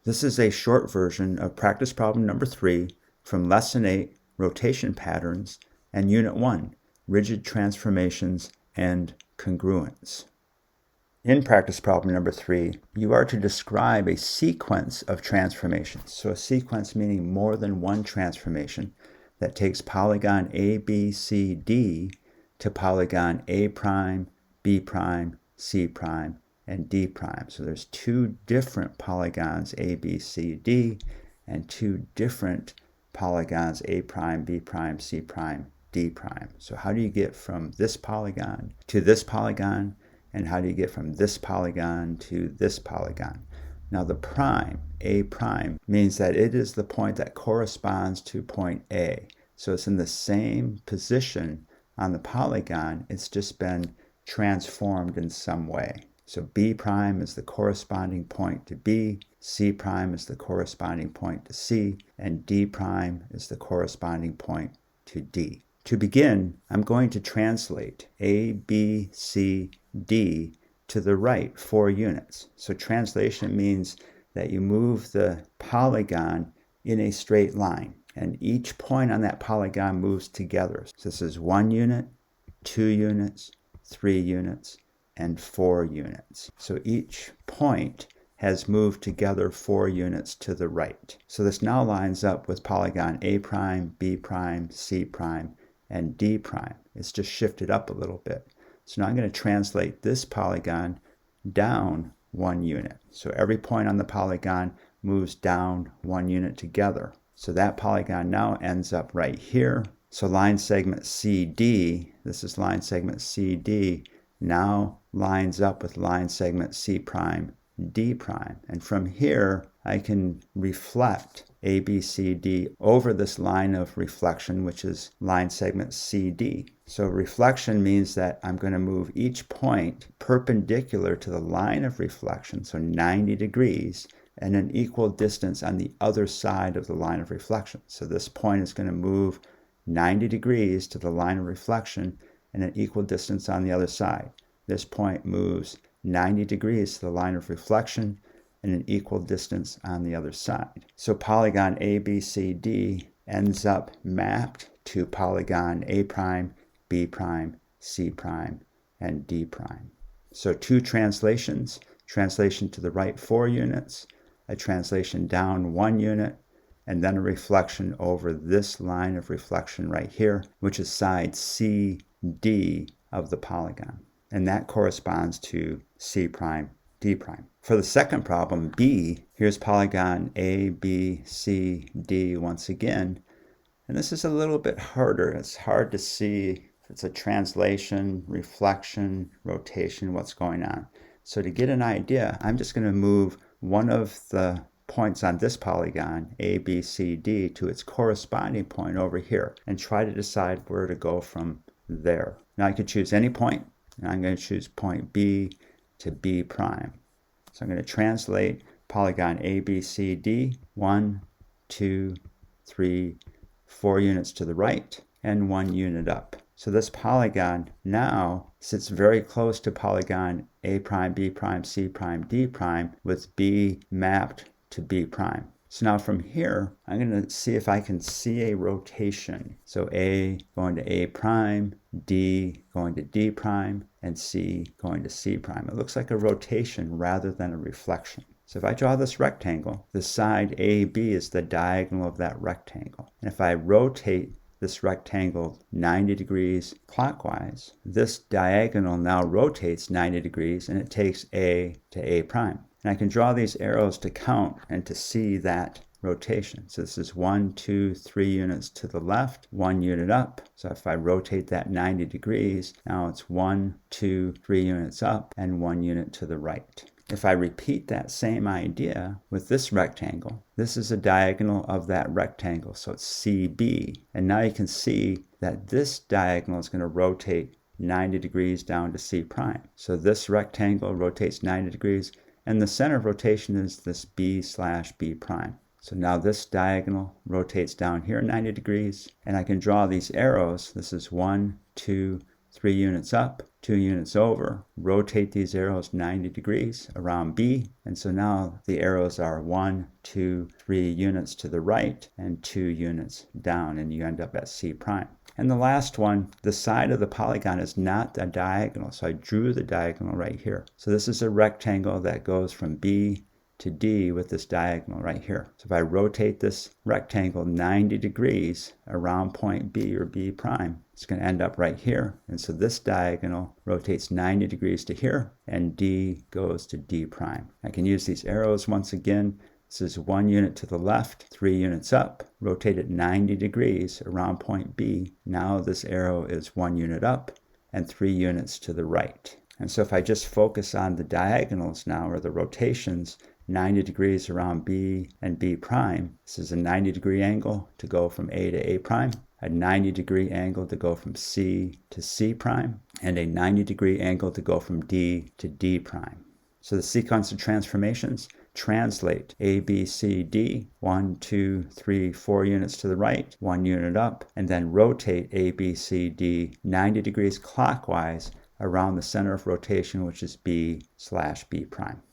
This is a short version of practice problem number 3 from Lesson 8, Rotation Patterns, and Unit 1, Rigid Transformations and Congruence. In practice problem number 3, you are to describe a sequence of transformations. So a sequence meaning more than one transformation that takes polygon A, B, C, D to polygon A prime, B prime, C prime, and D prime. So there's two different polygons A, B, C, D, and two different polygons A prime, B prime, C prime, D prime. So how do you get from this polygon to this polygon? And how do you get from this polygon to this polygon? Now the prime, A prime, means that it is the point that corresponds to point A. So it's in the same position on the polygon, it's just been transformed in some way. So B prime is the corresponding point to B, C prime is the corresponding point to C, and D prime is the corresponding point to D. To begin, I'm going to translate A, B, C, D to the right 4 units. So translation means that you move the polygon in a straight line, and each point on that polygon moves together. So this is 1 unit, 2 units, 3 units, and 4 units. So each point has moved together 4 units to the right. So this now lines up with polygon A prime, B prime, C prime, and D prime. It's just shifted up a little bit. So now I'm going to translate this polygon down 1 unit. So every point on the polygon moves down 1 unit together. So that polygon now ends up right here. So line segment CD, this is line segment CD, now lines up with line segment C prime, D prime. And from here, I can reflect A, B, C, D over this line of reflection, which is line segment CD. So reflection means that I'm going to move each point perpendicular to the line of reflection, so 90 degrees, and an equal distance on the other side of the line of reflection. So this point is going to move 90 degrees to the line of reflection and an equal distance on the other side. This point moves 90 degrees to the line of reflection and an equal distance on the other side. So polygon A, B, C, D ends up mapped to polygon A prime, B prime, C prime, and D prime. So 2 translations, translation to the right 4 units, a translation down 1 unit, and then a reflection over this line of reflection right here, which is side CD of the polygon. And that corresponds to C prime, D prime. For the second problem, B, here's polygon A, B, C, D once again. And this is a little bit harder. It's hard to see if it's a translation, reflection, rotation, what's going on. So to get an idea, I'm just going to move one of the points on this polygon, A, B, C, D, to its corresponding point over here and try to decide where to go from there. Now I could choose any point, and I'm going to choose point B to B prime. So I'm going to translate polygon A, B, C, D, 1, 2, 3, 4 units to the right, and 1 unit up. So this polygon now sits very close to polygon A prime, B prime, C prime, D prime, with B mapped to B prime. So now from here, I'm going to see if I can see a rotation. So A going to A prime, D going to D prime, and C going to C prime. It looks like a rotation rather than a reflection. So if I draw this rectangle, the side AB is the diagonal of that rectangle. And if I rotate this rectangle 90 degrees clockwise, this diagonal now rotates 90 degrees and it takes A to A prime. And I can draw these arrows to count and to see that rotation. So this is 1, 2, 3 units to the left, 1 unit up. So if I rotate that 90 degrees, now it's 1, 2, 3 units up and 1 unit to the right. If I repeat that same idea with this rectangle, this is a diagonal of that rectangle, so it's CB. And now you can see that this diagonal is going to rotate 90 degrees down to C prime. So this rectangle rotates 90 degrees, and the center of rotation is this B slash B prime. So now this diagonal rotates down here 90 degrees, and I can draw these arrows. This is 1, 2, 3 units up, 2 units over, rotate these arrows 90 degrees around B, and so now the arrows are 1, 2, 3 units to the right and 2 units down, and you end up at C prime. And the last one, the side of the polygon is not a diagonal, so I drew the diagonal right here. So this is a rectangle that goes from B to D with this diagonal right here. So if I rotate this rectangle 90 degrees around point B or B prime, it's going to end up right here. And so this diagonal rotates 90 degrees to here, and D goes to D prime. I can use these arrows once again. This is 1 unit to the left, 3 units up, rotate it 90 degrees around point B. Now this arrow is 1 unit up and 3 units to the right. And so if I just focus on the diagonals now, or the rotations, 90 degrees around B and B prime. This is a 90-degree angle to go from A to A prime, a 90-degree angle to go from C to C prime, and a 90-degree angle to go from D to D prime. So the sequence of transformations translate A, B, C, D, 1, 2, 3, 4 units to the right, 1 unit up, and then rotate A, B, C, D 90 degrees clockwise around the center of rotation, which is B/B prime.